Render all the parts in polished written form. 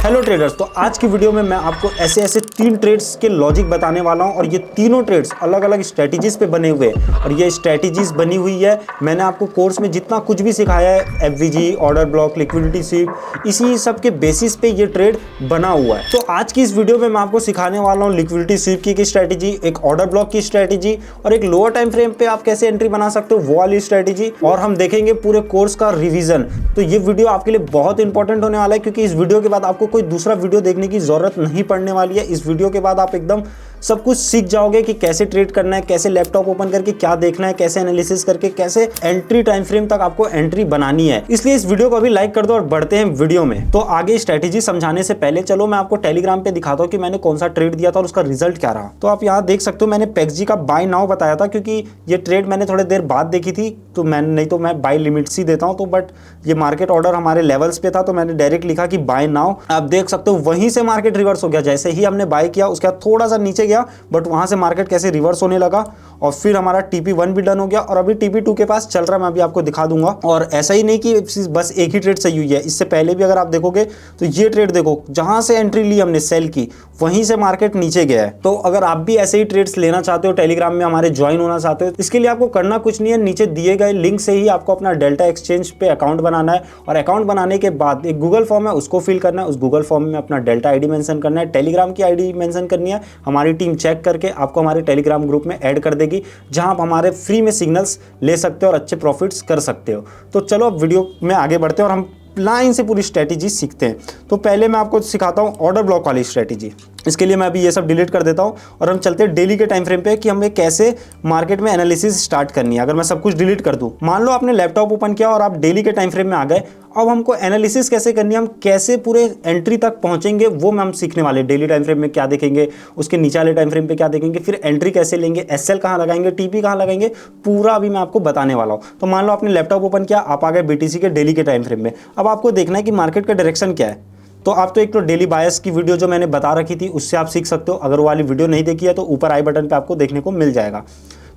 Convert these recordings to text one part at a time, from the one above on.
Hello traders, तो आज की वीडियो में मैं आपको ऐसे ऐसे 3 ट्रेड्स के लॉजिक बताने वाला हूं और ये तीनों ट्रेड्स अलग अलग स्ट्रेटजीज पे बने हुए हैं और ये स्ट्रेटजीज बनी हुई है। मैंने आपको कोर्स में जितना कुछ भी सिखाया है, FVG, order block, liquidity SVEEP, इसी सब के बेसिस पे ये ट्रेड बना हुआ है। तो आज की इस वीडियो में मैं आपको सिखाने वाला हूँ लिक्विडिटी स्वीप की स्ट्रेटेजी, एक ऑर्डर ब्लॉक की स्ट्रेटेजी और एक लोअर टाइम फ्रेम पे आप कैसे एंट्री बना सकते हो वो वाली स्ट्रेटेजी, और हम देखेंगे पूरे कोर्स का रिवीजन। तो ये वीडियो आपके लिए बहुत इंपॉर्टेंट होने वाला है क्योंकि इस वीडियो के बाद आपको कोई दूसरा वीडियो देखने की जरूरत नहीं पड़ने वाली है। इस वीडियो के बाद आप एकदम सब कुछ सीख जाओगे कि कैसे ट्रेड करना है, कैसे लैपटॉप ओपन करके क्या देखना है, कैसे एनालिसिस करके कैसे एंट्री टाइम फ्रेम तक आपको एंट्री बनानी है। इसलिए इस वीडियो को अभी लाइक कर दो और बढ़ते हैं वीडियो में। तो आगे स्ट्रेटेजी समझाने से पहले चलो मैं आपको टेलीग्राम पे दिखाता हूँ कि मैंने कौन सा ट्रेड दिया था और उसका रिजल्ट क्या रहा। तो आप यहाँ देख सकते हो, मैंने पेक्सजी का बाय नाउ बताया था क्योंकि ये ट्रेड मैंने थोड़ी देर बाद देखी थी, तो मैंने नहीं तो मैं बाय लिमिट्स ही देता हूँ, तो बट ये मार्केट ऑर्डर हमारे लेवल्स पे था तो मैंने डायरेक्ट लिखा कि बाय नाउ। आप देख सकते हो वहीं से मार्केट रिवर्स हो गया। जैसे ही हमने बाय किया उसके बाद थोड़ा सा नीचे गया, बट वहां से मार्केट कैसे रिवर्स होने लगा और फिर हमारा TP1 भी डन हो गया और अभी TP2 के पास चल रहा है। मैं अभी आपको दिखा दूंगा। और ऐसा ही नहीं कि बस एक ही ट्रेड सही हुई है, इससे पहले भी अगर आप देखोगे तो ये ट्रेड देखो, जहां से एंट्री ली हमने सेल की वहीं से मार्केट नीचे गया है। तो अगर आप भी ऐसे ही ट्रेड्स लेना चाहते हो, टेलीग्राम में हमारे ज्वाइन होना चाहते हो, इसके लिए आपको करना कुछ नहीं है, नीचे दिए गए लिंक से ही आपको अपना डेल्टा एक्सचेंज पे अकाउंट बनाना है और अकाउंट बनाने के बाद एक गूगल फॉर्म है उसको फिल करना है। उस गूगल फॉर्म में अपना डेल्टा आईडी मेंशन करना है, टेलीग्राम की आईडी मेंशन करनी है। हमारी टीम चेक करके आपको हमारे टेलीग्राम ग्रुप में ऐड कर देगी जहां आप हमारे फ्री में सिग्नल्स ले सकते हो और अच्छे प्रॉफिट्स कर सकते हो। तो चलो अब वीडियो में आगे बढ़ते हैं और हम लाइन से पूरी स्ट्रेटेजी सीखते हैं। तो पहले मैं आपको सिखाता हूं ऑर्डर ब्लॉक वाली स्ट्रेटेजी। इसके लिए मैं अभी ये सब डिलीट कर देता हूं और हम चलते हैं डेली के टाइम फ्रेम पे कि हमें कैसे मार्केट में एनालिसिस स्टार्ट करनी है। अगर मैं सब कुछ डिलीट कर दूं, मान लो आपने लैपटॉप ओपन किया और आप डेली के टाइम फ्रेम में आ गए, अब हमको एनालिसिस कैसे करनी है, हम कैसे पूरे एंट्री तक पहुंचेंगे वो हम सीखने वाले। डेली टाइम फ्रेम में क्या देखेंगे, उसके नीचे वाले टाइम फ्रेम पे क्या देखेंगे, फिर एंट्री कैसे लेंगे, SL कहाँ लगाएंगे, TP कहाँ लगाएंगे, पूरा अभी मैं आपको बताने वाला हूँ। तो मान लो आपने लैपटॉप ओपन किया, आप आ गए BTC के डेली के टाइम फ्रेम में। अब आपको देखना है कि मार्केट का डायरेक्शन क्या है। तो आप तो एक तो डेली बायस की वीडियो जो मैंने बता रखी थी उससे आप सीख सकते हो। अगर वो वाली वीडियो नहीं देखी है तो ऊपर आई बटन पे आपको देखने को मिल जाएगा।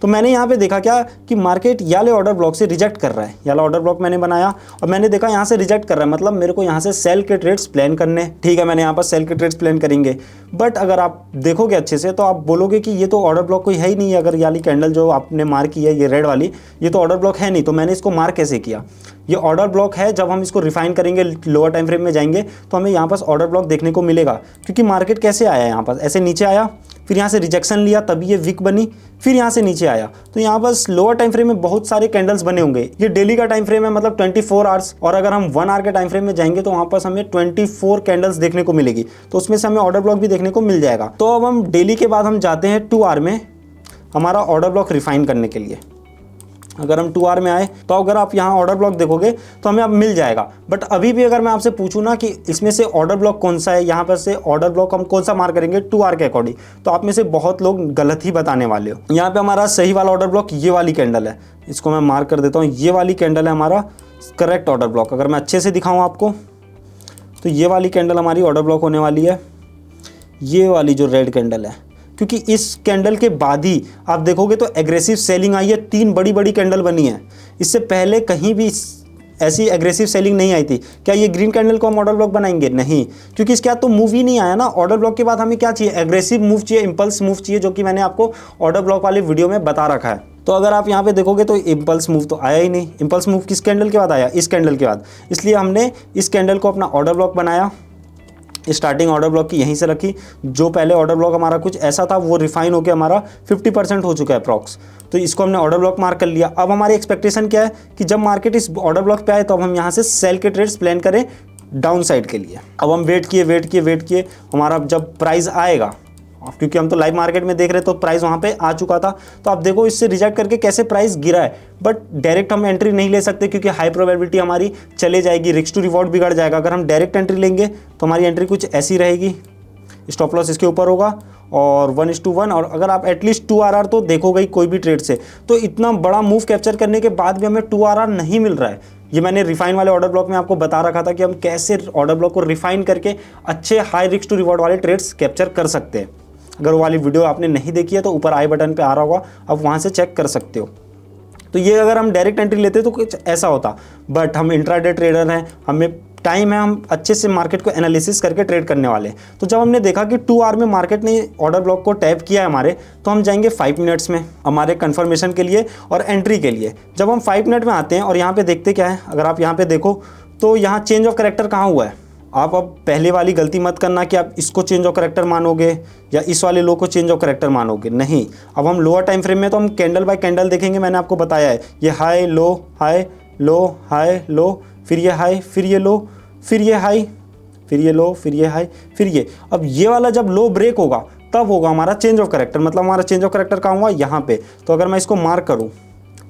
तो मैंने यहाँ पे देखा क्या कि मार्केट याले ऑर्डर ब्लॉक से रिजेक्ट कर रहा है। याला ऑर्डर ब्लॉक मैंने बनाया और मैंने देखा यहाँ से रिजेक्ट कर रहा है, मतलब मेरे को यहाँ से सेल के ट्रेड्स प्लान करने। ठीक है, मैंने यहाँ पर सेल के ट्रेड्स प्लान करेंगे, बट अगर आप देखोगे अच्छे से तो आप बोलोगे कि ये तो ऑर्डर ब्लॉक कोई है ही नहीं। अगर याली कैंडल जो आपने मार्क की है ये रेड वाली, ये तो ऑर्डर ब्लॉक है नहीं, तो मैंने इसको मार्क कैसे किया। ये ऑर्डर ब्लॉक है, जब हम इसको रिफाइन करेंगे लोअर टाइम फ्रेम में जाएंगे तो हमें यहाँ पास ऑर्डर ब्लॉक देखने को मिलेगा। क्योंकि मार्केट कैसे आया, यहाँ पास ऐसे नीचे आया, फिर यहाँ से रिजेक्शन लिया तभी ये वीक बनी, फिर यहाँ से नीचे आया। तो यहाँ पास लोअर टाइम फ्रेम में बहुत सारे कैंडल्स बने होंगे। ये डेली का टाइम फ्रेम है, मतलब 24 आवर्स, और अगर हम 1 आवर के टाइम फ्रेम में जाएंगे तो वहाँ पास हमें 24 कैंडल्स देखने को मिलेगी। तो उसमें से हमें ऑर्डर ब्लॉक भी देखने को मिल जाएगा। तो अब हम डेली के बाद हम जाते हैं 2 आवर में हमारा ऑर्डर ब्लॉक रिफाइन करने के लिए। अगर हम 2 आवर में आए तो अगर आप यहाँ ऑर्डर ब्लॉक देखोगे तो हमें अब मिल जाएगा। बट अभी भी अगर मैं आपसे पूछूं ना कि इसमें से ऑर्डर ब्लॉक कौन सा है, यहाँ पर से ऑर्डर ब्लॉक हम कौन सा मार्क करेंगे 2 आवर के अकॉर्डिंग, तो आप में से बहुत लोग गलत ही बताने वाले हो। यहाँ पे हमारा सही वाला ऑर्डर ब्लॉक ये वाली कैंडल है, इसको मैं मार्क कर देता हूँ। ये वाली कैंडल है हमारा करेक्ट ऑर्डर ब्लॉक। अगर मैं अच्छे से दिखाऊँ आपको तो ये वाली कैंडल हमारी ऑर्डर ब्लॉक होने वाली है, ये वाली जो रेड कैंडल है। क्योंकि इस कैंडल के बाद ही आप देखोगे तो एग्रेसिव सेलिंग आई है, 3 बड़ी बड़ी कैंडल बनी है। इससे पहले कहीं भी ऐसी एग्रेसिव सेलिंग नहीं आई थी। क्या ये ग्रीन कैंडल को हम ऑर्डर ब्लॉक बनाएंगे? नहीं, क्योंकि इसके बाद तो मूव ही नहीं आया ना। ऑर्डर ब्लॉक के बाद हमें क्या चाहिए, एग्रेसिव मूव चाहिए, इंपल्स मूव चाहिए, जो कि मैंने आपको ऑर्डर ब्लॉक वाली वीडियो में बता रखा है। तो अगर आप यहाँ पे देखोगे तो इंपल्स मूव तो आया ही नहीं। इंपल्स मूव किस कैंडल के बाद आया, इस कैंडल के बाद। इसलिए हमने इस कैंडल को अपना ऑर्डर ब्लॉक बनाया। स्टार्टिंग ऑर्डर ब्लॉक की यहीं से रखी। जो पहले ऑर्डर ब्लॉक हमारा कुछ ऐसा था वो रिफाइन होकर हमारा 50% हो चुका है अप्रॉक्स। तो इसको हमने ऑर्डर ब्लॉक मार्क कर लिया। अब हमारी एक्सपेक्टेशन क्या है कि जब मार्केट इस ऑर्डर ब्लॉक पे आए तो अब हम यहाँ से सेल के ट्रेड्स प्लान करें डाउन साइड के लिए। अब हम वेट किए, हमारा जब प्राइस आएगा, क्योंकि हम तो लाइव मार्केट में देख रहे तो प्राइस वहाँ पे आ चुका था। तो आप देखो इससे रिजेक्ट करके कैसे प्राइस गिरा है। बट डायरेक्ट हम एंट्री नहीं ले सकते क्योंकि हाई प्रोबेबिलिटी हमारी चले जाएगी, रिस्क टू रिवॉर्ड बिगड़ जाएगा। अगर हम डायरेक्ट एंट्री लेंगे तो हमारी एंट्री कुछ ऐसी रहेगी, स्टॉप लॉस इसके ऊपर होगा और 1:1। और अगर आप एटलीस्ट 2 आर तो देखोगे कोई भी ट्रेड से, तो इतना बड़ा मूव कैप्चर करने के बाद भी हमें 2 आर नहीं मिल रहा है। ये मैंने रिफाइन वाले ऑर्डर ब्लॉक में आपको बता रखा था कि हम कैसे ऑर्डर ब्लॉक को रिफाइन करके अच्छे हाई रिस्क टू रिवॉर्ड वाले ट्रेड्स कैप्चर कर सकते हैं। अगर वो वाली वीडियो आपने नहीं देखी है तो ऊपर आई बटन पे आ रहा होगा, आप वहाँ से चेक कर सकते हो। तो ये अगर हम डायरेक्ट एंट्री लेते तो कुछ ऐसा होता, बट हम इंट्राडे ट्रेडर हैं, हमें टाइम है, हम अच्छे से मार्केट को एनालिसिस करके ट्रेड करने वाले। तो जब हमने देखा कि 2 आवर में मार्केट ने ऑर्डर ब्लॉक को टैप किया है हमारे, तो हम जाएंगे 5 मिनट्स में हमारे कंफर्मेशन के लिए और एंट्री के लिए। जब हम 5 मिनट में आते हैं और यहाँ पे देखते क्या है, अगर आप यहाँ पे देखो तो यहाँ चेंज ऑफ कैरेक्टर कहाँ हुआ है। आप अब पहले वाली गलती मत करना कि आप इसको चेंज ऑफ कैरेक्टर मानोगे या इस वाले लो को चेंज ऑफ कैरेक्टर मानोगे, नहीं। अब हम लोअर टाइम फ्रेम में तो हम कैंडल बाय कैंडल देखेंगे। मैंने आपको बताया है ये high low high low high low, फिर ये हाई, फिर ये लो, फिर ये हाई, फिर ये लो, फिर ये हाई, फिर ये। अब ये वाला जब लो ब्रेक होगा तब होगा हमारा चेंज ऑफ कैरेक्टर। मतलब हमारा चेंज ऑफ कैरेक्टर कहाँ हुआ, यहाँ पे। तो अगर मैं इसको मार्क करूँ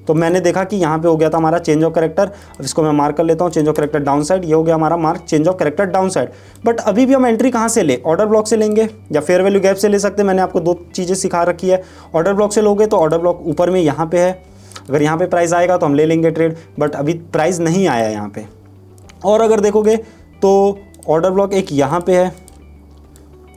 तो मैंने देखा कि यहाँ पे हो गया था हमारा चेंज ऑफ कैरेक्टर। अब इसको मैं मार्क कर लेता हूँ, change of character down side, ये हो गया हमारा mark change of character down side. But अभी भी हम एंट्री कहाँ से ले, ऑर्डर ब्लॉक से लेंगे या फेयर वैल्यू गैप से ले सकते हैं। मैंने आपको 2 चीज़ें सिखा रखी है। ऑर्डर ब्लॉक से लोगे तो ऑर्डर ब्लॉक ऊपर में यहाँ पे है, अगर यहाँ पे प्राइस आएगा तो हम ले लेंगे ट्रेड, बट अभी प्राइस नहीं आया यहाँ पे। और अगर देखोगे तो ऑर्डर ब्लॉक एक यहाँ पे है,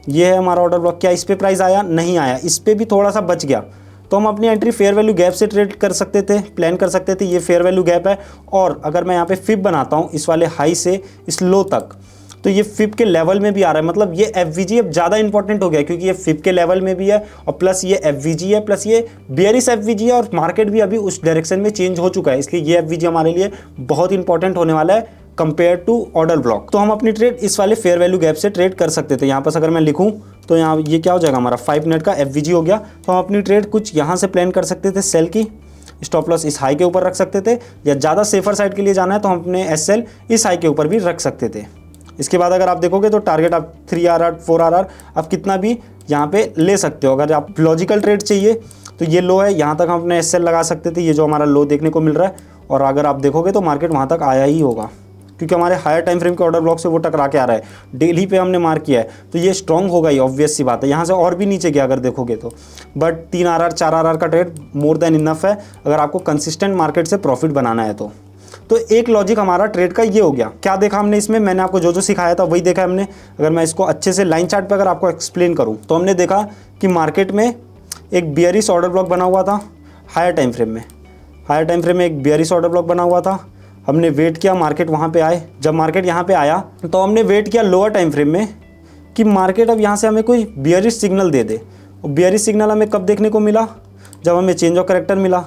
ये है हमारा ऑर्डर ब्लॉक। क्या इस पे प्राइस आया, नहीं आया, इस पे भी थोड़ा सा बच गया, तो हम अपनी एंट्री फेयर वैल्यू गैप से ट्रेड कर सकते थे, प्लान कर सकते थे। ये फेयर वैल्यू गैप है। और अगर मैं यहाँ पे फिब बनाता हूँ इस वाले हाई से इस लो तक, तो ये फिब के लेवल में भी आ रहा है। मतलब ये एफवीजी अब ज़्यादा इंपॉर्टेंट हो गया, क्योंकि ये फिब के लेवल में भी है और प्लस ये एफवीजी है, प्लस ये बेयरिश एफवीजी है, और मार्केट भी अभी उस डायरेक्शन में चेंज हो चुका है। इसलिए ये एफवीजी हमारे लिए बहुत इंपॉर्टेंट होने वाला है कंपेयर टू ऑर्डर ब्लॉक। तो हम अपनी ट्रेड इस वाले फेयर वैल्यू गैप से ट्रेड कर सकते थे। यहाँ पर अगर मैं लिखूँ तो यहाँ ये क्या हो जाएगा, हमारा 5 मिनट का एफवीजी हो गया। तो हम अपनी ट्रेड कुछ यहाँ से प्लान कर सकते थे, सेल की स्टॉप लॉस इस हाई के ऊपर रख सकते थे, या ज़्यादा सेफर साइड के लिए जाना है तो हम अपने एसएल इस हाई के ऊपर भी रख सकते थे। इसके बाद अगर आप देखोगे तो टारगेट आप 3 RR 4 RR आप कितना भी यहाँ पे ले सकते हो। अगर आप लॉजिकल ट्रेड चाहिए तो ये लो है, यहाँ तक हम अपने एसएल लगा सकते थे, ये जो हमारा लो देखने को मिल रहा है। और अगर आप देखोगे तो मार्केट वहाँ तक आया ही होगा, क्योंकि हमारे हायर टाइम फ्रेम के ऑर्डर ब्लॉक से वो टकरा के आ रहा है। डेली पे हमने मार्क किया है तो ये स्ट्रॉन्ग होगा ही, ऑब्वियस सी बात है। यहाँ से और भी नीचे गया अगर देखोगे तो, बट 3 RR 4 RR का ट्रेड मोर देन इनफ है अगर आपको कंसिस्टेंट मार्केट से प्रॉफिट बनाना है तो एक लॉजिक हमारा ट्रेड का ये हो गया। क्या देखा हमने इसमें, मैंने आपको जो जो सिखाया था वही देखा है हमने। अगर मैं इसको अच्छे से लाइन चार्ट पे अगर आपको एक्सप्लेन करूँ तो हमने देखा कि मार्केट में एक बियरिश ऑर्डर ब्लॉक बना हुआ था हायर टाइम फ्रेम में। हायर टाइम फ्रेम में एक बियरिश ऑर्डर ब्लॉक बना हुआ था। हमने वेट किया मार्केट वहाँ पे आए। जब मार्केट यहाँ पे आया तो हमने वेट किया लोअर टाइम फ्रेम में कि मार्केट अब यहाँ से हमें कोई बियरिश सिग्नल दे दे। और बियरिश सिग्नल हमें कब देखने को मिला, जब हमें चेंज ऑफ कैरेक्टर मिला।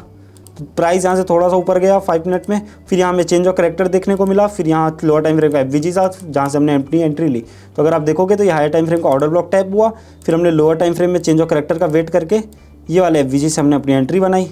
तो प्राइस यहाँ से थोड़ा सा ऊपर गया 5 मिनट में, फिर यहाँ हमें चेंज ऑफ कैरेक्टर देखने को मिला, फिर यहाँ लोअर टाइम फ्रेम का एफवीजी था जहाँ से हमने अपनी एंट्री ली। तो अगर आप देखोगे तो ये हायर टाइम फ्रेम का ऑर्डर ब्लॉक टैप हुआ, फिर हमने लोअर टाइम फ्रेम में चेंज ऑफ कैरेक्टर का वेट करके ये वाले एफवीजी से हमने अपनी एंट्री बनाई।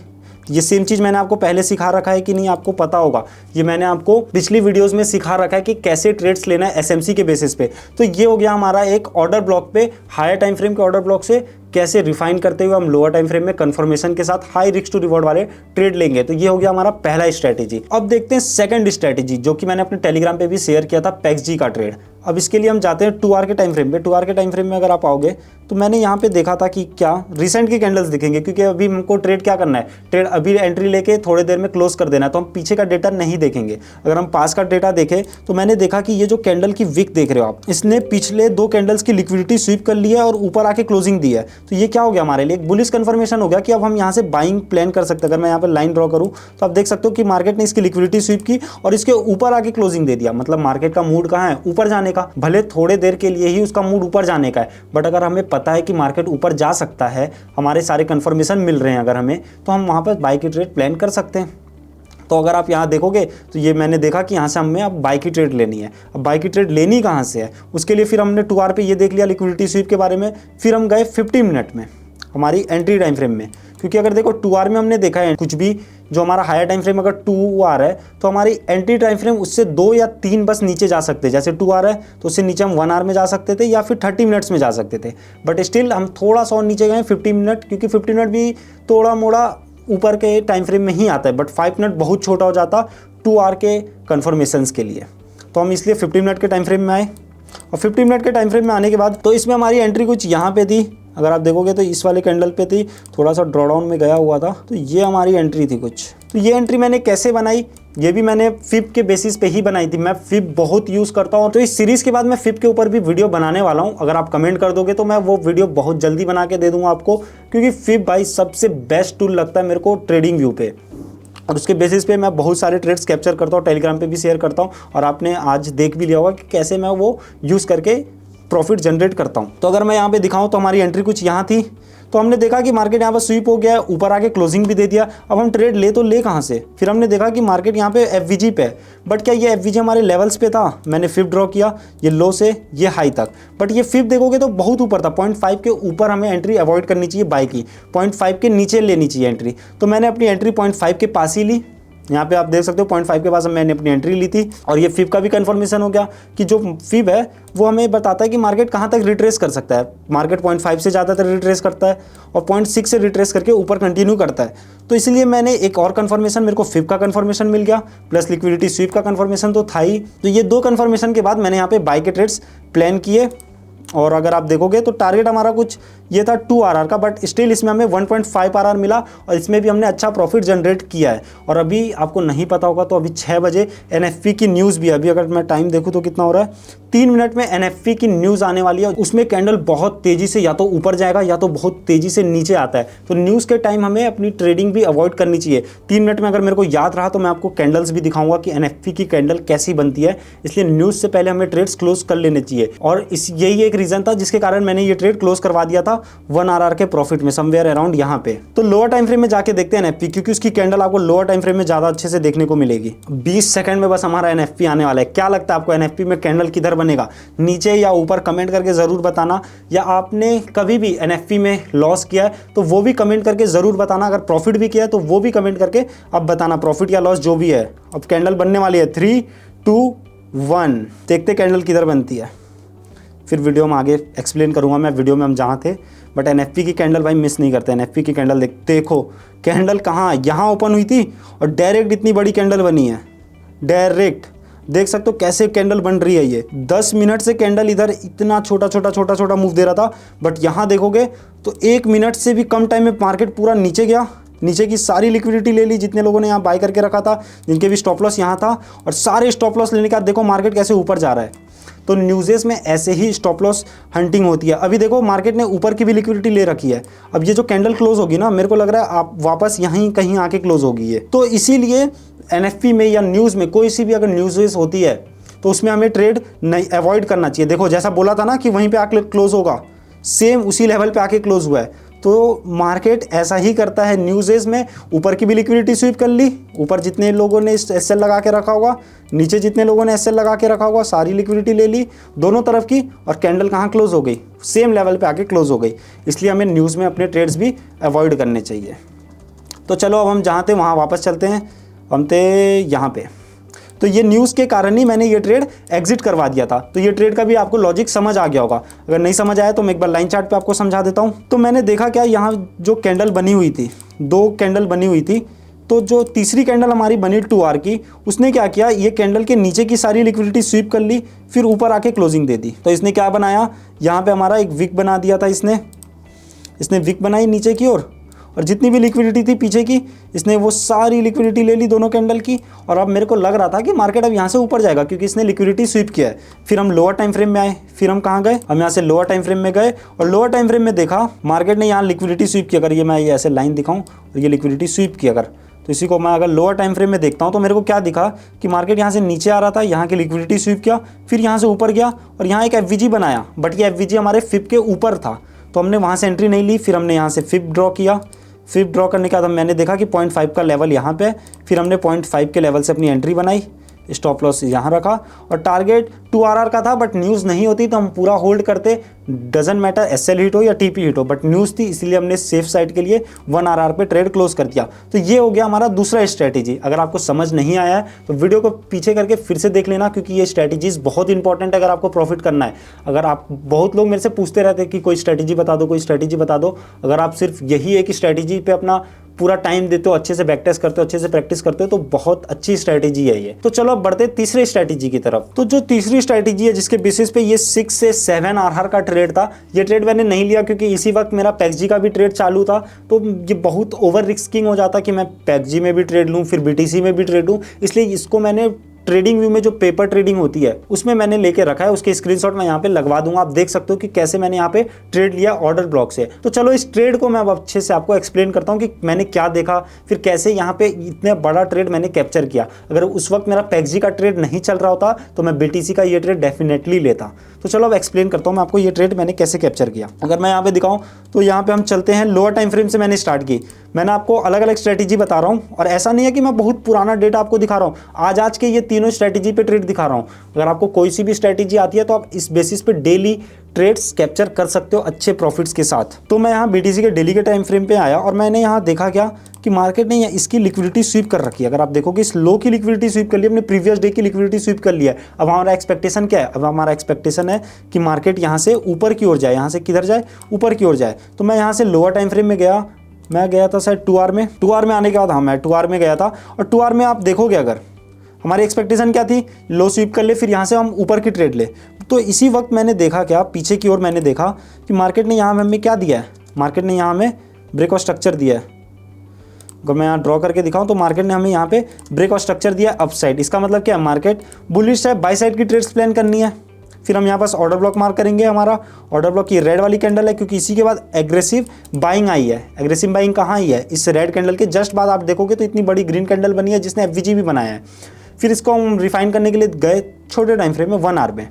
ये सेम चीज़ मैंने आपको पहले सिखा रखा है कि नहीं, आपको पता होगा। ये मैंने आपको पिछली वीडियोस में सिखा रखा है कि कैसे ट्रेड्स लेना है एसएमसी के बेसिस पे। तो ये हो गया हमारा एक ऑर्डर ब्लॉक पे हायर टाइम फ्रेम के ऑर्डर ब्लॉक से कैसे रिफाइन करते हुए हम लोअर टाइम फ्रेम में कंफर्मेशन के साथ हाई रिस्क टू रिवॉर्ड वाले ट्रेड लेंगे। तो ये हो गया हमारा पहला स्ट्रैटेजी। अब देखते हैं सेकंड स्ट्रैटेजी, जो कि मैंने अपने टेलीग्राम पे भी शेयर किया था, पैक्सजी का ट्रेड। अब इसके लिए हम जाते हैं 2 आवर के टाइम फ्रेम पे। 2 आवर के टाइम फ्रेम में अगर आप आओगे तो मैंने यहाँ पे देखा था कि क्या रिसेंट की कैंडल्स दिखेंगे, क्योंकि अभी हमको ट्रेड क्या करना है, ट्रेड अभी एंट्री लेके थोड़ी देर में क्लोज कर देना है। तो हम पीछे का डेटा नहीं देखेंगे। अगर हम पास का डेटा देखें तो मैंने देखा कि ये जो कैंडल की विक देख रहे हो आप, इसने पिछले 2 कैंडल्स की लिक्विडिटी स्वीप कर लिया है और ऊपर आके क्लोजिंग दी है। तो ये क्या हो गया, हमारे लिए एक बुलिश कंफर्मेशन हो गया कि अब हम यहाँ से बाइंग प्लान कर सकते हैं। अगर मैं यहाँ पे लाइन ड्रॉ करूँ तो आप देख सकते हो कि मार्केट ने इसकी लिक्विडिटी स्वीप की और इसके ऊपर आके क्लोजिंग दे दिया। मतलब मार्केट का मूड कहाँ है, ऊपर जाने का। भले थोड़े देर के लिए ही उसका मूड ऊपर जाने का है, बट अगर हमें पता है कि मार्केट ऊपर जा सकता है, हमारे सारे कंफर्मेशन मिल रहे हैं अगर हमें, तो हम वहाँ पर बाई की ट्रेड प्लान कर सकते हैं। तो अगर आप यहाँ देखोगे तो ये मैंने देखा कि यहाँ से हमें अब बाई की ट्रेड लेनी है। अब बाई की ट्रेड लेनी कहाँ से है, उसके लिए फिर हमने 2 आवर पे ये देख लिया लिक्विडिटी स्वीप के बारे में। फिर हम गए 50 मिनट में हमारी एंट्री टाइम फ्रेम में, क्योंकि अगर देखो 2 आवर में हमने देखा है कुछ भी जो हमारा हायर टाइम फ्रेम अगर 2 आवर है तो हमारी एंट्री टाइम फ्रेम उससे 2 या 3 बस नीचे जा सकते हैं। जैसे 2 आवर है तो उससे नीचे हम 1 आवर में जा सकते थे या फिर 30 मिनट्स में जा सकते थे, बट स्टिल हम थोड़ा सा और नीचे गए 50 मिनट, क्योंकि 50 मिनट भी थोड़ा मोड़ा ऊपर के टाइम फ्रेम में ही आता है, बट 5 मिनट बहुत छोटा हो जाता 2 आवर के कन्फर्मेशंस के लिए। तो हम इसलिए 50 मिनट के टाइम फ्रेम में आए। और 50 मिनट के टाइम फ्रेम में आने के बाद तो इसमें हमारी एंट्री कुछ यहाँ पे थी। अगर आप देखोगे तो इस वाले कैंडल पे थी, थोड़ा सा ड्रॉडाउन में गया हुआ था, तो ये हमारी एंट्री थी कुछ। तो ये एंट्री मैंने कैसे बनाई, ये भी मैंने फिब के बेसिस पे ही बनाई थी। मैं फिब बहुत यूज़ करता हूँ, तो इस सीरीज़ के बाद मैं फिब के ऊपर भी वीडियो बनाने वाला हूँ। अगर आप कमेंट कर दोगे तो मैं वो वीडियो बहुत जल्दी बना के दे दूँगा आपको, क्योंकि फिब भाई सबसे बेस्ट टूल लगता है मेरे को ट्रेडिंग व्यू पे। और उसके बेसिस पे मैं बहुत सारे ट्रेड्स कैप्चर करता हूँ, टेलीग्राम पे भी शेयर करता हूँ, और आपने आज देख भी लिया होगा कि कैसे मैं वो यूज़ करके प्रॉफिट जनरेट करता हूँ। तो अगर मैं यहाँ पे दिखाऊँ तो हमारी एंट्री कुछ यहाँ थी, तो हमने देखा कि मार्केट यहाँ पर स्वीप हो गया है, ऊपर आके क्लोजिंग भी दे दिया। अब हम ट्रेड ले तो ले कहाँ से, फिर हमने देखा कि मार्केट यहाँ पे एफवीजी पे है, बट क्या ये एफवीजी हमारे लेवल्स पे था। मैंने फिप ड्रॉ किया, ये लो से ये हाई तक, बट ये फिप देखोगे तो बहुत ऊपर था। 0.5 के ऊपर हमें एंट्री अवॉइड करनी चाहिए बाय की, 0.5 के नीचे लेनी चाहिए एंट्री। तो मैंने अपनी एंट्री 0.5 के पास ही ली। यहाँ पे आप देख सकते हो 0.5 के पास मैंने अपनी एंट्री ली थी, और ये फिप का भी कंफर्मेशन हो गया कि जो फिप है वो हमें बताता है कि मार्केट कहाँ तक रिट्रेस कर सकता है। मार्केट 0.5 से ज़्यादातर रिट्रेस करता है और 0.6 से रिट्रेस करके ऊपर कंटिन्यू करता है। तो इसलिए मैंने एक और कंफर्मेशन, मेरे को फिप का कंफर्मेशन मिल गया, प्लस लिक्विडिटी स्वीप का कंफर्मेशन तो था ही। तो ये 2 कंफर्मेशन के बाद मैंने यहाँ पे बाय के ट्रेड्स प्लान किए, और अगर आप देखोगे तो टारगेट हमारा कुछ ये था 2 RR का, बट स्टिल इसमें हमें 1.5 RR मिला, और इसमें भी हमने अच्छा प्रॉफिट जनरेट किया है। और अभी आपको नहीं पता होगा तो अभी 6 बजे NFP की न्यूज़ भी, अभी अगर मैं टाइम देखूँ तो कितना हो रहा है, 3 मिनट में NFP की न्यूज़ आने वाली है। उसमें कैंडल बहुत तेज़ी से या तो ऊपर जाएगा या तो बहुत तेज़ी से नीचे आता है। तो न्यूज़ के टाइम हमें अपनी ट्रेडिंग भी अवॉइड करनी चाहिए। 3 मिनट में अगर मेरे को याद रहा तो मैं आपको कैंडल्स भी दिखाऊंगा कि NFP की कैंडल कैसी बनती है, इसलिए न्यूज़ से पहले हमें ट्रेड्स क्लोज कर लेने चाहिए। और यही एक रीज़न था जिसके कारण मैंने ये ट्रेड क्लोज करवा दिया था 1 RR के प्रॉफिट में, समवेयर अराउंड यहाँ पे। तो लोअर टाइम फ्रेम में जाके देखते हैं NFP, क्योंकि उसकी कैंडल आपको लोअर टाइम फ्रेम में ज़्यादा अच्छे से देखने को मिलेगी। 20 सेकंड में बस हमारा NFP आने वाला है। क्या लगता है आपको NFP में कैंडल किधर बनेगा, नीचे या ऊपर? कमेंट करके ज़रूर बताना। या आपने कभी भी NFP में लॉस किया है तो वो भी कमेंट करके ज़रूर बताना। अगर प्रॉफिट भी किया है तो वो भी कमेंट करके अब बताना, प्रॉफिट या लॉस जो भी है। अब कैंडल बनने वाली है 3, 2, 1। देखते कैंडल किधर बनती है, फिर वीडियो में आगे एक्सप्लेन करूंगा मैं वीडियो में हम जहाँ थे। बट NFP की कैंडल भाई मिस नहीं करते। NFP की कैंडल देखो कैंडल कहाँ, यहाँ ओपन हुई थी और डायरेक्ट इतनी बड़ी कैंडल बनी है। डायरेक्ट देख सकते हो कैसे कैंडल बन रही है। ये 10 मिनट से कैंडल इधर इतना छोटा छोटा मूव दे रहा था, बट यहाँ देखोगे तो 1 मिनट से भी कम टाइम में मार्केट पूरा नीचे गया। नीचे की सारी लिक्विडिटी ले ली जितने लोगों ने यहाँ बाय करके रखा था, जिनके भी स्टॉप लॉस यहाँ था, और सारे स्टॉप लॉस लेने के बाद देखो मार्केट कैसे ऊपर जा रहा है। तो न्यूज़ेस में ऐसे ही स्टॉप लॉस हंटिंग होती है। अभी देखो मार्केट ने ऊपर की भी लिक्विडिटी ले रखी है। अब ये जो कैंडल क्लोज होगी ना, मेरे को लग रहा है आप वापस यहीं कहीं आके क्लोज होगी ये। तो इसीलिए NFP में या न्यूज़ में कोई सी भी अगर न्यूज़ होती है तो उसमें हमें ट्रेड नहीं अवॉइड करना चाहिए। देखो जैसा बोला था ना कि वहीं पे आके क्लोज होगा, सेम उसी लेवल पे आके क्लोज हुआ है। तो मार्केट ऐसा ही करता है न्यूज़ेस में, ऊपर की भी लिक्विडिटी स्वीप कर ली, ऊपर जितने लोगों ने SL लगा के रखा होगा, नीचे जितने लोगों ने SL लगा के रखा होगा, सारी लिक्विडिटी ले ली दोनों तरफ की, और कैंडल कहाँ क्लोज हो गई, सेम लेवल पे आके क्लोज हो गई। इसलिए हमें न्यूज़ में अपने ट्रेड्स भी अवॉइड करने चाहिए। तो चलो अब हम जहाँ थे वहाँ वापस चलते हैं। हम थे यहाँ पे, तो ये न्यूज़ के कारण ही मैंने ये ट्रेड एग्जिट करवा दिया था। तो ये ट्रेड का भी आपको लॉजिक समझ आ गया होगा। अगर नहीं समझ आया तो मैं एक बार लाइन चार्ट पे आपको समझा देता हूँ। तो मैंने देखा क्या, यहाँ जो कैंडल बनी हुई थी, 2 कैंडल बनी हुई थी, तो जो तीसरी कैंडल हमारी बनी 2R की, उसने क्या किया, ये कैंडल के नीचे की सारी लिक्विडिटी स्वीप कर ली, फिर ऊपर आके क्लोजिंग दे दी। तो इसने क्या बनाया, यहाँ पे हमारा एक विक बना दिया था। इसने विक बनाई नीचे की ओर, और जितनी भी लिक्विडिटी थी पीछे की, इसने वो सारी लिक्विडिटी ले ली दोनों कैंडल की। और अब मेरे को लग रहा था कि मार्केट अब यहाँ से ऊपर जाएगा, क्योंकि इसने लिक्विडिटी स्वीप किया है। फिर हम लोअर टाइम फ्रेम में आए, फिर हम कहाँ गए, हम यहाँ से लोअर टाइम फ्रेम में गए, और लोअर टाइम फ्रेम में देखा मार्केट ने यहाँ लिक्विडिटी स्वीप किया। अगर ये मैं ये ऐसे लाइन दिखाऊँ और ये लिक्विडिटी स्वीप किया अगर, तो इसी को मैं अगर लोअर टाइम फ्रेम में देखता हूँ तो मेरे को क्या दिखा कि मार्केट यहाँ से नीचे आ रहा था, यहाँ की लिक्विडिटी स्वीप किया, फिर यहाँ से ऊपर गया और यहाँ एक FVG बनाया। बट ये FVG हमारे फिप के ऊपर था, तो हमने वहाँ से एंट्री नहीं ली। फिर हमने यहाँ से फिप ड्रॉ किया। फिप ड्रॉ करने के बाद मैंने देखा कि 0.5 का लेवल यहाँ पे, फिर हमने 0.5 के लेवल से अपनी एंट्री बनाई, स्टॉप लॉस यहाँ रखा, और टारगेट 2 RR का था। बट न्यूज़ नहीं होती तो हम पूरा होल्ड करते, डजंट मैटर SL हिट हो या TP हिट हो, बट न्यूज़ थी इसलिए हमने सेफ साइड के लिए 1 RR पे ट्रेड क्लोज कर दिया। तो ये हो गया हमारा दूसरा स्ट्रैटेजी। अगर आपको समझ नहीं आया है तो वीडियो को पीछे करके फिर से देख लेना, क्योंकि ये स्ट्रैटेजीज बहुत इंपॉर्टेंट है अगर आपको प्रॉफिट करना है। अगर आप, बहुत लोग मेरे से पूछते रहते हैं कि कोई स्ट्रैटेजी बता दो, कोई स्ट्रैटेजी बता दो। अगर आप सिर्फ यही एक स्ट्रैटेजी पे अपना पूरा टाइम देते हो, अच्छे से बैक टेस्ट करते हो, अच्छे से प्रैक्टिस करते हो, तो बहुत अच्छी स्ट्रैटेजी है ये। तो चलो अब बढ़ते तीसरे स्ट्रैटेजी की तरफ। तो जो तीसरी स्ट्रैटेजी है जिसके बेसिस पे ये 6 से 7 RR का ट्रेड था, ये ट्रेड मैंने नहीं लिया क्योंकि इसी वक्त मेरा PXG का भी ट्रेड चालू था। तो ये बहुत ओवर रिस्किंग हो जाता कि मैं PXG में भी ट्रेड लूँ फिर BTC में भी ट्रेड लूँ, इसलिए इसको मैंने ट्रेडिंग व्यू में जो पेपर ट्रेडिंग होती है उसमें मैंने लेके रखा है, उसके स्क्रीनशॉट मैं यहाँ पे लगवा दूंगा, आप देख सकते हो कि कैसे मैंने यहाँ पे ट्रेड लिया ऑर्डर ब्लॉक से। तो चलो इस ट्रेड को मैं अब अच्छे से आपको एक्सप्लेन करता हूँ कि मैंने क्या देखा, फिर कैसे यहाँ पे इतना बड़ा ट्रेड मैंने कैप्चर किया। अगर उस वक्त मेरा पैक्जी का ट्रेड नहीं चल रहा होता तो मैं BTC का ये ट्रेड डेफिनेटली लेता। तो चलो अब एक्सप्लेन करता हूँ मैं आपको ये ट्रेड मैंने कैसे कैप्चर किया। अगर मैं यहाँ पे दिखाऊँ तो यहाँ पे हम चलते हैं, लोअर टाइम फ्रेम से मैंने स्टार्ट की। मैंने आपको अलग अलग स्ट्रेटेजी बता रहा हूँ और ऐसा नहीं है कि मैं बहुत पुराना डेटा आपको दिखा रहा हूँ, आज के ये तीनों स्ट्रेटेजी पे ट्रेड दिखा रहा हूँ। अगर आपको कोई सी भी स्ट्रेटेजी आती है तो आप इस बेसिस पे डेली ट्रेड्स कैप्चर कर सकते हो अच्छे प्रॉफिट्स के साथ। तो मैं यहाँ BTC के डेली के टाइम फ्रेम पे आया और मैंने यहाँ देखा क्या कि मार्केट ने इसकी लिक्विडिटी स्वीप कर रखी है। अगर आप देखोगे इस लो की लिक्विडिटी स्वीप कर ली, अपने प्रीवियस डे की लिक्विडिटी स्वीप कर लिया है। अब हमारा एक्सपेक्टेशन क्या है? अब हमारा एक्सपेक्टेशन है कि मार्केट यहाँ से ऊपर की ओर जाए, यहाँ से किधर जाए? ऊपर की ओर जाए। तो मैं यहाँ से लोअर टाइम फ्रेम में गया, मैं गया था शायद 2 आवर में। 2 आवर में आने के बाद हाँ मैं 2 आवर में गया था और 2 आवर में आप देखोगे अगर हमारी एक्सपेक्टेशन क्या थी, लो स्वीप कर ले, फिर यहाँ से हम ऊपर की ट्रेड ले। तो इसी वक्त मैंने देखा क्या, पीछे की ओर मैंने देखा कि मार्केट ने यहाँ हमें क्या दिया है, मार्केट ने यहाँ हमें ब्रेक ऑफ स्ट्रक्चर दिया है। अगर मैं यहाँ ड्रॉ करके दिखाऊं तो मार्केट ने हमें यहाँ पे ब्रेक ऑफ स्ट्रक्चर दिया अप साइड। इसका मतलब क्या है, मार्केट बुलिश है, बाई साइड की ट्रेड्स प्लान करनी है। फिर हम यहाँ पास ऑर्डर ब्लॉक मार्क करेंगे। हमारा ऑर्डर ब्लॉक की रेड वाली कैंडल है क्योंकि इसी के बाद एग्रेसिव बाइंग आई है। एग्रेसिव बाइंग कहाँ आई है? इस रेड कैंडल के जस्ट बाद आप देखोगे तो इतनी बड़ी ग्रीन कैंडल बनी है जिसने FVG भी बनाया है। फिर इसको हम रिफाइन करने के लिए गए छोटे टाइम फ्रेम में 1 आवर में।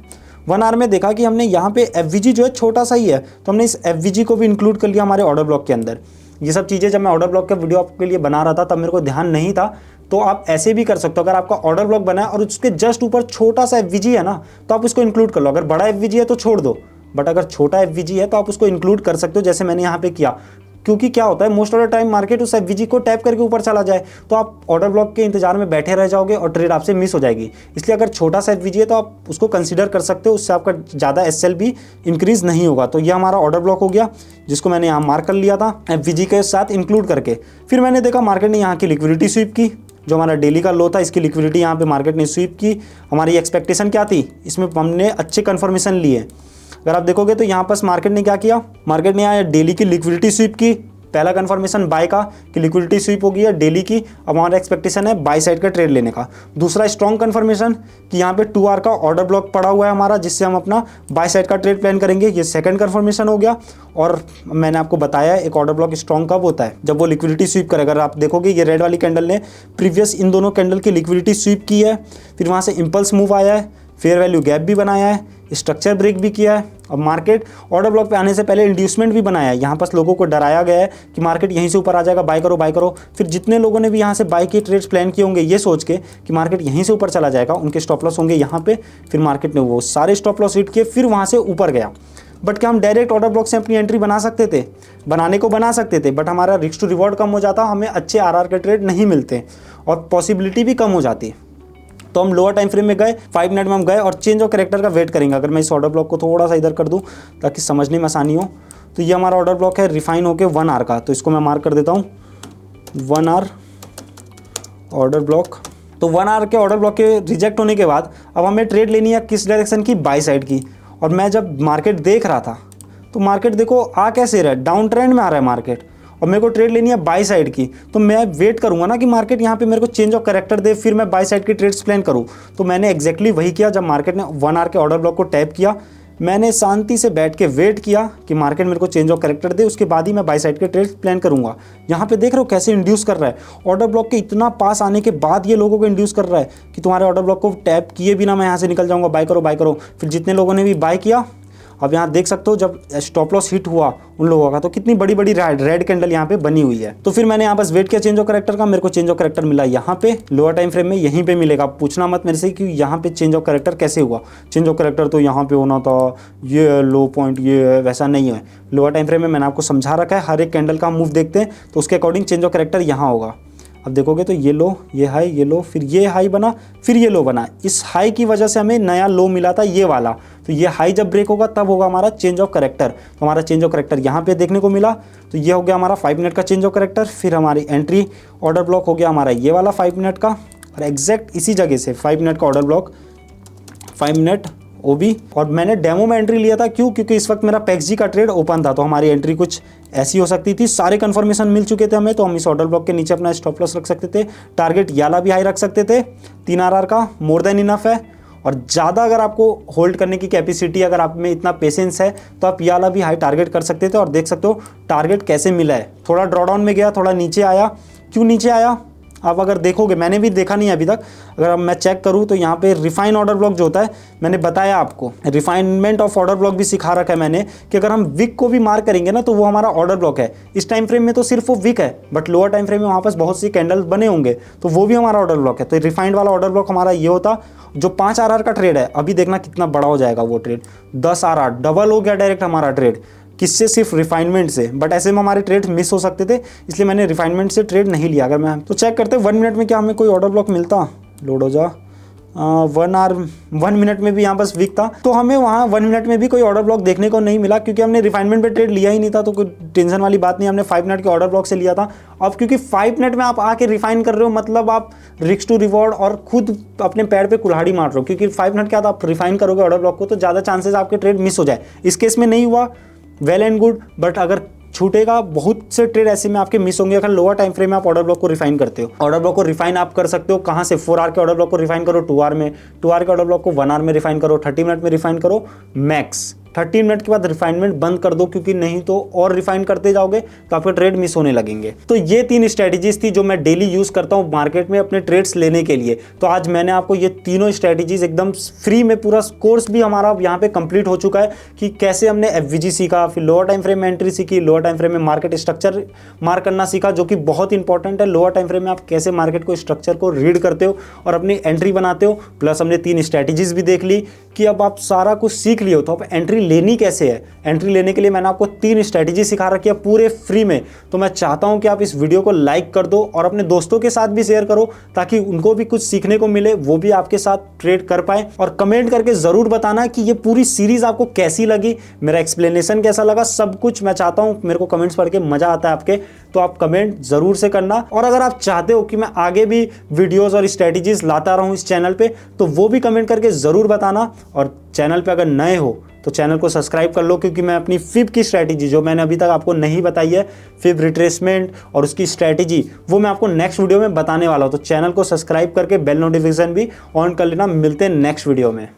1 आवर में देखा कि हमने यहाँ पे FVG जो है छोटा सा ही है, तो हमने इस FVG को भी इंक्लूड कर लिया हमारे ऑर्डर ब्लॉक के अंदर। ये सब चीज़ें जब मैं ऑर्डर ब्लॉक का वीडियो आपके लिए बना रहा था तब मेरे को ध्यान नहीं था। तो आप ऐसे भी कर सकते हो, अगर आपका ऑर्डर ब्लॉक बना है और उसके जस्ट ऊपर छोटा सा FVG है ना तो आप उसको इंक्लूड कर लो। अगर बड़ा FVG है तो छोड़ दो, बट अगर छोटा FVG है तो आप उसको इंक्लूड कर सकते हो, जैसे मैंने यहाँ पे किया। क्योंकि क्या होता है, most of the time market उस FVG को टैप करके ऊपर चला जाए तो आप ऑर्डर ब्लॉक के इंतजार में बैठे रह जाओगे और ट्रेड आपसे मिस हो जाएगी। इसलिए अगर छोटा सा FVG है तो आप उसको कंसीडर कर सकते हो, उससे आपका ज़्यादा SL भी इंक्रीज नहीं होगा। तो ये हमारा ऑर्डर ब्लॉक हो गया जिसको मैंने यहाँ मार्क कर लिया था FVG के साथ इंक्लूड करके। फिर मैंने देखा मार्केट ने यहाँ की लिक्विडिटी स्वीप की, जो हमारा डेली का लो था इसकी लिक्विडिटी यहाँ पे मार्केट ने स्वीप की। हमारी एक्सपेक्टेशन क्या थी, इसमें हमने अच्छे कन्फर्मेशन लिए। अगर आप देखोगे तो यहाँ पर मार्केट ने क्या किया, मार्केट ने यहाँ डेली की लिक्विडिटी स्वीप की। पहला कन्फर्मेशन बाय का कि लिक्विडिटी स्वीप हो गई है डेली की, अब हमारा एक्सपेक्टेशन है बाय साइड का ट्रेड लेने का। दूसरा स्ट्रॉन्ग कन्फर्मेशन कि यहाँ पे 2 आवर का ऑर्डर ब्लॉक पड़ा हुआ है हमारा, जिससे हम अपना बाय साइड का ट्रेड प्लान करेंगे। ये सेकंड कन्फर्मेशन हो गया। और मैंने आपको बताया एक ऑर्डर ब्लॉक स्ट्रॉन्ग कब होता है, जब वो लिक्विडिटी स्वीप करे। अगर आप देखोगे ये रेड वाली कैंडल ने प्रीवियस इन दोनों कैंडल की लिक्विडिटी स्वीप की है, फिर वहाँ से इम्पल्स मूव आया है, फेयर वैल्यू गैप भी बनाया है, स्ट्रक्चर ब्रेक भी किया है। अब मार्केट ऑर्डर ब्लॉक पे आने से पहले इंड्यूसमेंट भी बनाया है। यहाँ पास लोगों को डराया गया है कि मार्केट यहीं से ऊपर आ जाएगा, बाय करो बाय करो। फिर जितने लोगों ने भी यहाँ से बाय के ट्रेड्स प्लान किए होंगे ये सोच के कि मार्केट यहीं से ऊपर चला जाएगा, उनके स्टॉप लॉस होंगे यहाँ पे। फिर मार्केट ने वो सारे स्टॉप लॉस हिट किए, फिर वहाँ से ऊपर गया। बट क्या हम डायरेक्ट ऑर्डर ब्लॉक से अपनी एंट्री बना सकते थे? बनाने को बना सकते थे, बट हमारा रिस्क टू रिवॉर्ड कम हो जाता, हमें अच्छे RR के ट्रेड नहीं मिलते और पॉसिबिलिटी भी कम हो जाती। तो हम लोअर टाइम फ्रेम में गए, 5 मिनट में हम गए और चेंज ऑफ कैरेक्टर का वेट करेंगे। अगर मैं इस ऑर्डर ब्लॉक को थोड़ा सा इधर कर दूं ताकि समझने में आसानी हो, तो ये हमारा ऑर्डर ब्लॉक है रिफाइन होके 1 आवर का। तो इसको मैं मार्क कर देता हूँ 1 आवर ऑर्डर ब्लॉक। तो 1 आवर के ऑर्डर ब्लॉक के रिजेक्ट होने के बाद अब हमें ट्रेड लेनी है किस डायरेक्शन की, बाई साइड की। और मैं जब मार्केट देख रहा था तो मार्केट देखो आ कैसे रहा है, डाउन ट्रेंड में आ रहा है मार्केट, और मेरे को ट्रेड लेनी है बाई साइड की। तो मैं वेट करूंगा ना कि मार्केट यहाँ पे मेरे को चेंज ऑफ कैरेक्टर दे, फिर मैं बाई साइड की ट्रेड्स प्लान करूँ। तो मैंने एग्जैक्टली वही किया। जब मार्केट ने 1 आवर के ऑर्डर ब्लॉक को टैप किया, मैंने शांति से बैठ के वेट किया कि मार्केट मेरे को चेंज ऑफ कैरेक्टर दे, उसके बाद ही मैं बाई साइड के ट्रेड्स प्लान करूंगा। यहाँ पे देख रहे हो कैसे इंड्यूस कर रहा है, ऑर्डर ब्लॉक के इतना पास आने के बाद ये लोगों को इंड्यूस कर रहा है कि तुम्हारे ऑर्डर ब्लॉक को टैप किए बिना मैं यहाँ से निकल जाऊँगा, बाय करो बाय करो। फिर जितने लोगों ने भी बाय किया, अब यहाँ देख सकते हो जब स्टॉप लॉस हिट हुआ उन लोगों का, तो कितनी बड़ी बड़ी रेड कैंडल यहाँ पे बनी हुई है। तो फिर मैंने यहाँ बस वेट किया चेंज ऑफ कैरेक्टर का, मेरे को चेंज ऑफ कैरेक्टर मिला यहाँ पे लोअर टाइम फ्रेम में, यहीं पे मिलेगा। पूछना मत मेरे से कि यहाँ पे चेंज ऑफ कैरेक्टर कैसे हुआ, चेंज ऑफ कैरेक्टर तो यहाँ पे होना था, ये लो पॉइंट ये वैसा नहीं है। लोअर टाइम फ्रेम में मैंने आपको समझा रखा है, हर एक कैंडल का मूव देखते हैं तो उसके अकॉर्डिंग चेंज ऑफ कैरेक्टर यहाँ होगा। अब देखोगे तो ये लो, ये हाई, ये लो, फिर ये हाई बना, फिर ये लो बना। इस हाई की वजह से हमें नया लो मिला था ये वाला। तो ये हाई जब ब्रेक होगा तब होगा हमारा चेंज ऑफ कैरेक्टर। तो हमारा चेंज ऑफ कैरेक्टर यहाँ पे देखने को मिला। तो ये हो गया हमारा 5 मिनट का चेंज ऑफ कैरेक्टर। फिर हमारी एंट्री ऑर्डर ब्लॉक हो गया हमारा ये वाला 5 मिनट का, और एग्जैक्ट इसी जगह से 5 मिनट का ऑर्डर ब्लॉक, 5 मिनट ओबी, और मैंने डेमो में एंट्री लिया था। क्यों? क्योंकि इस वक्त मेरा पैक्सजी का ट्रेड ओपन था, तो हमारी एंट्री कुछ ऐसी हो सकती थी। सारे कंफर्मेशन मिल चुके थे हमें, तो हम इस ऑर्डर ब्लॉक के नीचे अपना स्टॉप लॉस रख सकते थे। टारगेट याला भी हाई रख सकते थे, 3 RR का मोर देन इनफ है। और ज़्यादा अगर आपको होल्ड करने की कैपेसिटी, अगर आप में इतना पेशेंस है, तो आप याला भी हाई टारगेट कर सकते थे। और देख सकते हो टारगेट कैसे मिला है, थोड़ा ड्रॉडाउन में गया, थोड़ा नीचे आया। क्यों नीचे आया? आप अगर देखोगे, मैंने भी देखा नहीं है अभी तक, अगर अब मैं चेक करूं तो यहाँ पे रिफाइन ऑर्डर ब्लॉक जो होता है, मैंने बताया आपको रिफाइनमेंट ऑफ ऑर्डर ब्लॉक भी सिखा रखा है मैंने, कि अगर हम विक को भी मार्क करेंगे ना तो वो हमारा ऑर्डर ब्लॉक है। इस टाइम फ्रेम में तो सिर्फ वो विक है, बट लोअर टाइम फ्रेम में वहाँ पास बहुत सी कैंडल्स बने होंगे, तो वो भी हमारा ऑर्डर ब्लॉक है। तो रिफाइंड वाला ऑर्डर ब्लॉक हमारा ये होता, जो 5 RR का ट्रेड है। अभी देखना कितना बड़ा हो जाएगा वो ट्रेड, 10 RR डबल हो गया डायरेक्ट हमारा ट्रेड। किससे? सिर्फ रिफाइनमेंट से। बट ऐसे में हमारे ट्रेड मिस हो सकते थे, इसलिए मैंने रिफाइनमेंट से ट्रेड नहीं लिया। अगर मैं तो चेक करते 1 मिनट में क्या हमें कोई ऑर्डर ब्लॉक मिलता। लोड हो जा 1 मिनट में भी यहाँ बस वीक था, तो हमें वहाँ 1 मिनट में भी कोई ऑर्डर ब्लॉक देखने को नहीं मिला, क्योंकि हमने रिफाइनमेंट पे ट्रेड लिया ही नहीं था। तो कोई टेंशन वाली बात नहीं, हमने 5 मिनट के ऑर्डर ब्लॉक से लिया था। अब क्योंकि 5 मिनट में आप आके रिफाइन कर रहे हो, मतलब आप रिस्क टू रिवॉर्ड और खुद अपने पैर पे कुल्हाड़ी मार रहे हो, क्योंकि 5 मिनट के बाद आप रिफाइन करोगे ऑर्डर ब्लॉक को, तो ज़्यादा चांसेस आपके ट्रेड मिस हो जाए। इस केस में नहीं हुआ, वेल एंड गुड। बट अगर छूटेगा, बहुत से ट्रेड ऐसे में आपके मिस होंगे अगर लोअर टाइम फ्रेम में आप ऑर्डर ब्लॉक को रिफाइन करते हो। ऑर्डर ब्लॉक को रिफाइन आप कर सकते हो कहाँ से? 4 आवर के ऑर्डर ब्लॉक को रिफाइन करो 2 आवर में, 2 आवर के ऑर्डर ब्लॉक को 1 आवर में रिफाइन करो, 30 मिनट में रिफाइन करो मैक्स। 30 मिनट के बाद रिफाइनमेंट बंद कर दो, क्योंकि नहीं तो और रिफाइन करते जाओगे तो आपके ट्रेड मिस होने लगेंगे। तो ये 3 स्ट्रैटेजीज थी जो मैं डेली यूज करता हूँ मार्केट में अपने ट्रेड्स लेने के लिए। तो आज मैंने आपको ये तीनों स्ट्रैटेजीज एकदम फ्री में, पूरा कोर्स भी हमारा यहाँ पे कंप्लीट हो चुका है कि कैसे हमने FVG सीखा, फिर लोअर टाइम फ्रेम में एंट्री सीखी, लोअर टाइम फ्रेम में मार्केट स्ट्रक्चर मार्क करना सीखा, जो कि बहुत इंपॉर्टेंट है। लोअर टाइम फ्रेम में आप कैसे मार्केट को स्ट्रक्चर को रीड करते हो और अपनी एंट्री बनाते हो। प्लस हमने 3 स्ट्रैटेजीज भी देख ली कि अब आप सारा कुछ सीख लिए हो, तो आप एंट्री लेनी कैसे है। एंट्री लेने के लिए मैंने आपको 3 स्ट्रैटेजी सिखा रखी है पूरे फ्री में। तो मैं चाहता हूं कि आप इस वीडियो को लाइक कर दो और अपने दोस्तों के साथ भी शेयर करो, ताकि उनको भी कुछ सीखने को मिले, वो भी आपके साथ ट्रेड कर पाए। और कमेंट करके जरूर बताना कि ये पूरी सीरीज आपको कैसी लगी, मेरा एक्सप्लेनेशन कैसा लगा, सब कुछ मैं चाहता हूं। मेरे को कमेंट्स पढ़ के मजा आता है आपके, तो आप कमेंट जरूर से करना। और अगर आप चाहते हो कि मैं आगे भी वीडियोस और स्ट्रैटेजीज लाता रहूं इस चैनल पे, तो वो भी कमेंट करके जरूर बताना। और चैनल पे अगर नए हो तो चैनल को सब्सक्राइब कर लो, क्योंकि मैं अपनी फिब की स्ट्रैटेजी जो मैंने अभी तक आपको नहीं बताई है, फिब रिट्रेसमेंट और उसकी स्ट्रैटेजी, वो मैं आपको नेक्स्ट वीडियो में बताने वाला हूं। तो चैनल को सब्सक्राइब करके बेल नोटिफिकेशन भी ऑन कर लेना। मिलते हैं नेक्स्ट वीडियो में।